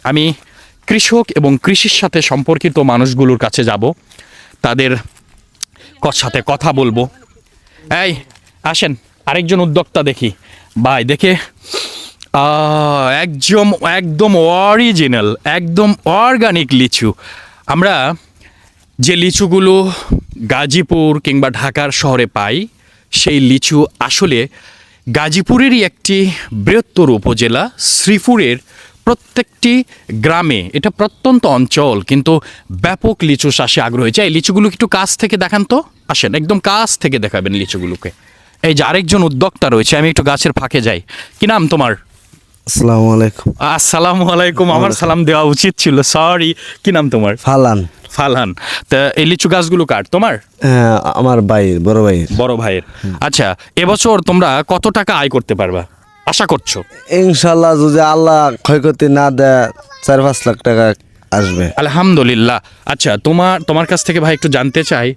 আমি কৃষক এবং কৃষির সাথে সম্পর্কিত মানুষগুলোর কাছে যাব, তাদের সাথে কথা বলবো। এই আসেন, আরেকজন উদ্যোক্তা দেখি ভাই, দেখে একদম একদম অরিজিনাল, একদম অর্গানিক লিচু। আমরা যে লিচুগুলো গাজীপুর কিংবা ঢাকার শহরে পাই, সেই লিচু আসলে গাজীপুরেরই একটি বৃহত্তর উপজেলা শ্রীপুরের প্রত্যেকটি গ্রামে, এটা প্রত্যন্ত অঞ্চল কিন্তু ব্যাপক লিচু চাষে আগ্রহী। চাই লিচুগুলো একটু কাছ থেকে দেখান তো, আসেন একদম কাছ থেকে দেখাবেন লিচুগুলোকে। এই যে আরেকজন উদ্যোক্তা রয়েছে, আমি একটু গাছের ফাঁকে যাই। কি নাম তোমার? আসসালামু আলাইকুম। আসসালামু আলাইকুম। আমার সালাম দেওয়া উচিত ছিল, সরি। কি নাম তোমার? ফালান। ফালহান। তা এই লিচু গাছগুলো কার, তোমার? হ্যাঁ, আমার ভাইয়ের, বড় ভাইয়ের। বড় ভাইয়ের। আচ্ছা, এবছর তোমরা কত টাকা আয় করতে পারবা আশা করছো? ইনশাল্লাহ যদি আল্লাহ ক্ষয়ক্ষতি না দেয় 4-5 লাখ টাকা আসবে। আলহামদুলিল্লাহ। আচ্ছা, তোমার কাছ থেকে ভাই একটু জানতে চাই,